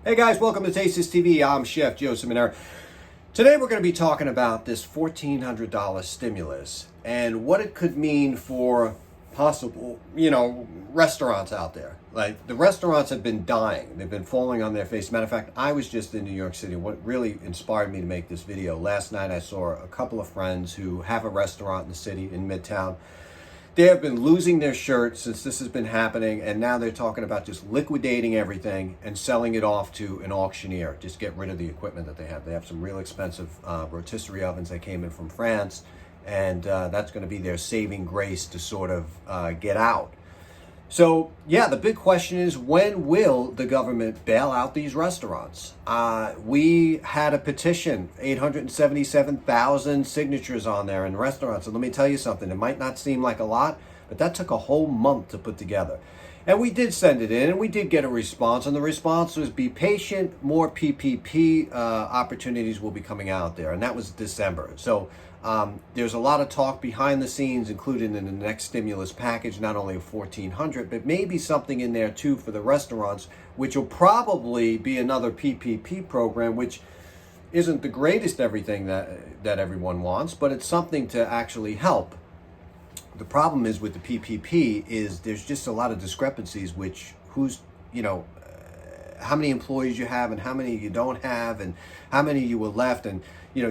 Hey guys, welcome to Taste This TV. I'm Chef Joe Seminara. Today we're going to be talking about this $1,400 stimulus and what it could mean for possible, restaurants out there. Like, the restaurants have been dying. They've been falling on their face. Matter of fact, I was just in New York City. What really inspired me to make this video, last night I saw a couple of friends who have a restaurant in the city in Midtown. They have been losing their shirt since this has been happening, and now they're talking about just liquidating everything and selling it off to an auctioneer. Just get rid of the equipment that they have. They have some real expensive rotisserie ovens that came in from France, and that's going to be their saving grace to sort of get out. So, yeah, the big question is, when will the government bail out these restaurants? We had a petition, 877,000 signatures on there in restaurants. And let me tell you something, it might not seem like a lot, but that took a whole month to put together. And we did send it in, and we did get a response. And the response was, be patient, more PPP opportunities will be coming out there. And that was December. So there's a lot of talk behind the scenes, included in the next stimulus package, not only of $1,400, but maybe something in there too for the restaurants, which will probably be another PPP program, which isn't the greatest everything that everyone wants, but it's something to actually help. The problem is with the PPP is there's just a lot of discrepancies, which how many employees you have and how many you don't have and how many you were left, and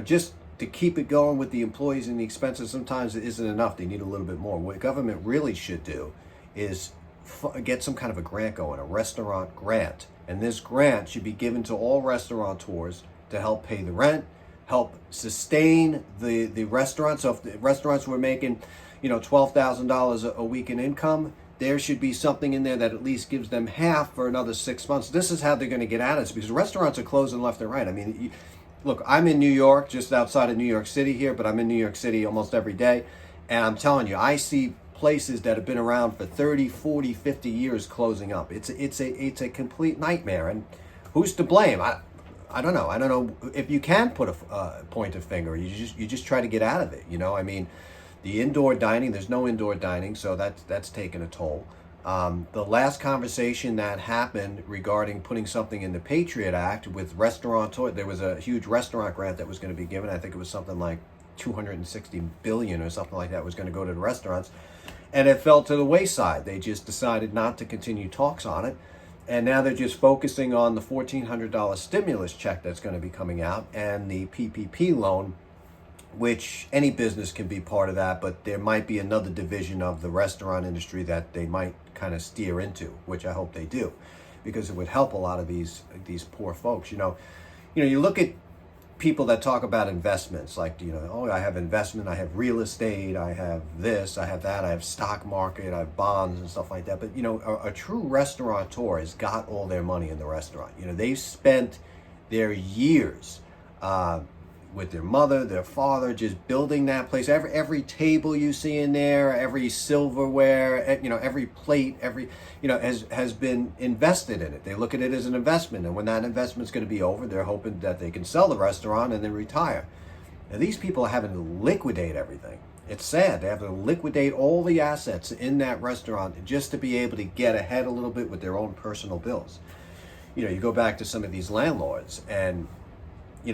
just to keep it going with the employees and the expenses, sometimes it isn't enough. They need a little bit more. What government really should do is get some kind of a grant going, a restaurant grant. And this grant should be given to all restaurateurs to help pay the rent, help sustain the restaurants. So if the restaurants were making, $12,000 a week in income, there should be something in there that at least gives them half for another 6 months. This is how they're going to get out of this, because restaurants are closing left and right. I mean, look, I'm in New York, just outside of New York City here, but I'm in New York City almost every day. And I'm telling you, I see places that have been around for 30, 40, 50 years closing up. It's a complete nightmare. And who's to blame? I don't know. I don't know if you can put a point of finger. You just try to get out of it. I mean, the indoor dining, there's no indoor dining, so that's taken a toll. The last conversation that happened regarding putting something in the Patriot Act with restaurateurs, there was a huge restaurant grant that was going to be given. I think it was something like $260 billion or something like that was going to go to the restaurants. And it fell to the wayside. They just decided not to continue talks on it. And now they're just focusing on the $1,400 stimulus check that's going to be coming out and the PPP loan, which any business can be part of that, but there might be another division of the restaurant industry that they might kind of steer into, which I hope they do, because it would help a lot of these poor folks. You look at people that talk about investments, like, I have investment, I have real estate, I have this, I have that, I have stock market, I have bonds and stuff like that. But, a true restaurateur has got all their money in the restaurant. They've spent their years, with their mother, their father, just building that place. Every table you see in there, every silverware, every plate, has been invested in it. They look at it as an investment, and when that investment's going to be over, they're hoping that they can sell the restaurant and then retire. Now, these people are having to liquidate everything. It's sad. They have to liquidate all the assets in that restaurant just to be able to get ahead a little bit with their own personal bills. You go back to some of these landlords, and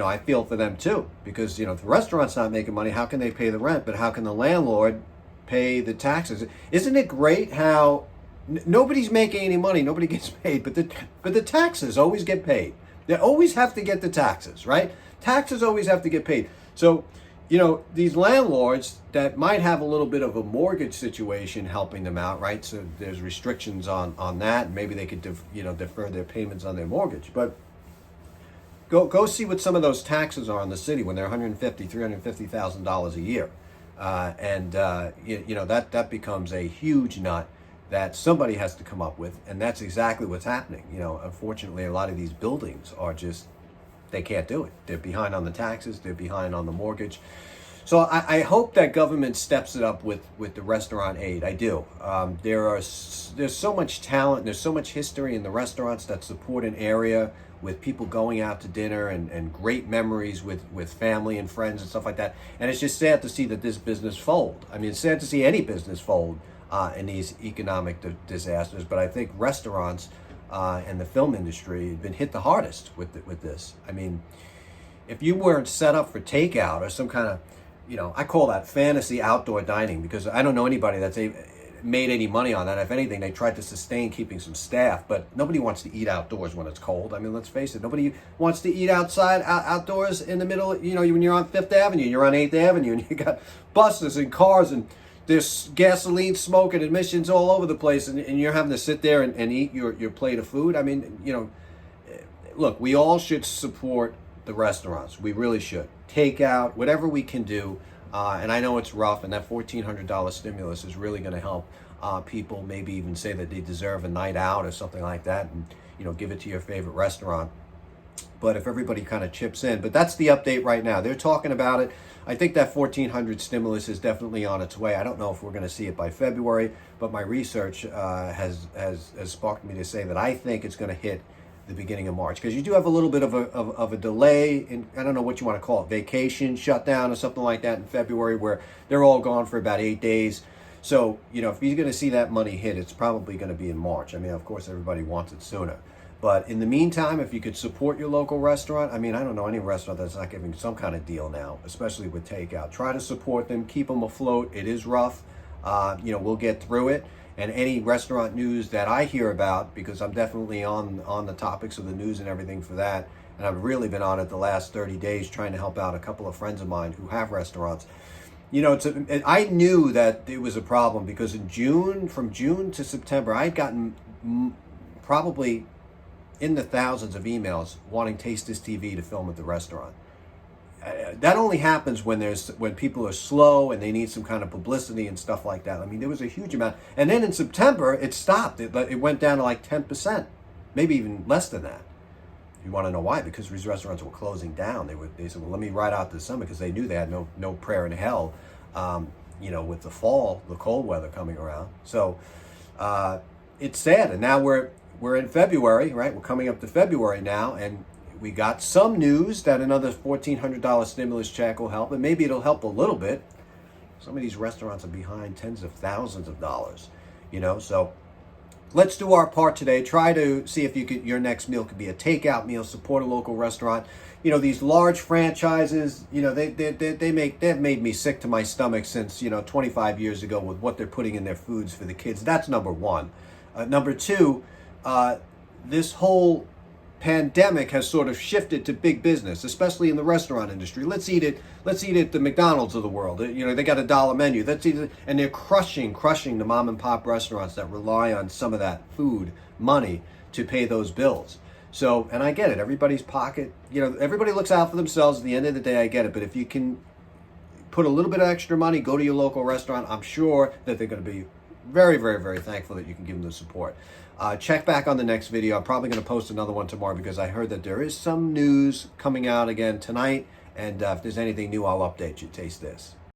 I feel for them too, because, if the restaurant's not making money, how can they pay the rent? But how can the landlord pay the taxes? Isn't it great how nobody's making any money, nobody gets paid, but the taxes always get paid. They always have to get the taxes, right? Taxes always have to get paid. So, these landlords that might have a little bit of a mortgage situation helping them out, right? So there's restrictions on that. Maybe they could, defer their payments on their mortgage, but Go see what some of those taxes are in the city when they're $150,000, $350,000 a year, that becomes a huge nut that somebody has to come up with, and that's exactly what's happening. Unfortunately, a lot of these buildings are just, they can't do it. They're behind on the taxes. They're behind on the mortgage. So I hope that government steps it up with the restaurant aid. I do. There's so much talent. There's so much history in the restaurants that support an area, with people going out to dinner and great memories with family and friends and stuff like that. And it's just sad to see that this business fold. I mean, it's sad to see any business fold in these economic disasters, but I think restaurants and the film industry have been hit the hardest with this. I mean, if you weren't set up for takeout or some kind of, I call that fantasy outdoor dining, because I don't know anybody that's made any money on that. If anything, they tried to sustain keeping some staff, but nobody wants to eat outdoors when it's cold. I mean, let's face it, nobody wants to eat outdoors in the middle, when you're on Fifth Avenue, you're on 8th Avenue, and you got buses and cars, and there's gasoline, smoke, and emissions all over the place, and you're having to sit there and eat your plate of food. I mean, look, we all should support the restaurants. We really should. Takeout, whatever we can do. And I know it's rough, and that $1,400 stimulus is really going to help people maybe even say that they deserve a night out or something like that, and give it to your favorite restaurant. But if everybody kind of chips in, but that's the update right now. They're talking about it. I think that $1,400 stimulus is definitely on its way. I don't know if we're going to see it by February, but my research has sparked me to say that I think it's going to hit the beginning of March, because you do have a little bit of a delay in, I don't know what you want to call it, vacation, shutdown, or something like that in February, where they're all gone for about 8 days. So, if you're going to see that money hit, it's probably going to be in March. I mean, of course, everybody wants it sooner. But in the meantime, if you could support your local restaurant, I mean, I don't know any restaurant that's not giving some kind of deal now, especially with takeout. Try to support them, keep them afloat. It is rough. We'll get through it. And any restaurant news that I hear about, because I'm definitely on the topics of the news and everything for that, and I've really been on it the last 30 days trying to help out a couple of friends of mine who have restaurants. I knew that it was a problem, because from June to September, I had gotten probably in the thousands of emails wanting Taste This TV to film at the restaurant. That only happens when people are slow and they need some kind of publicity and stuff like that. I mean, there was a huge amount. And then in September, it stopped. It went down to like 10%, maybe even less than that. You want to know why? Because these restaurants were closing down. They said, well, let me ride out the summer, because they knew they had no prayer in hell, with the fall, the cold weather coming around. So it's sad. And now we're in February, right? We're coming up to February now, and we got some news that another $1,400 stimulus check will help, and maybe it'll help a little bit. Some of these restaurants are behind tens of thousands of dollars, so let's do our part today. Try to see if your next meal could be a takeout meal, support a local restaurant. These large franchises, they've made me sick to my stomach since, 25 years ago with what they're putting in their foods for the kids. That's number one. Number two, this whole pandemic has sort of shifted to big business, especially in the restaurant industry. Let's eat at the McDonald's of the world. They got a dollar menu. Let's eat it, and they're crushing the mom and pop restaurants that rely on some of that food money to pay those bills. So, and I get it. Everybody's pocket, everybody looks out for themselves. At the end of the day, I get it. But if you can put a little bit of extra money, go to your local restaurant, I'm sure that they're going to be very, very, very thankful that you can give them the support. Check back on the next video. I'm probably going to post another one tomorrow, because I heard that there is some news coming out again tonight. And if there's anything new, I'll update you. Taste this.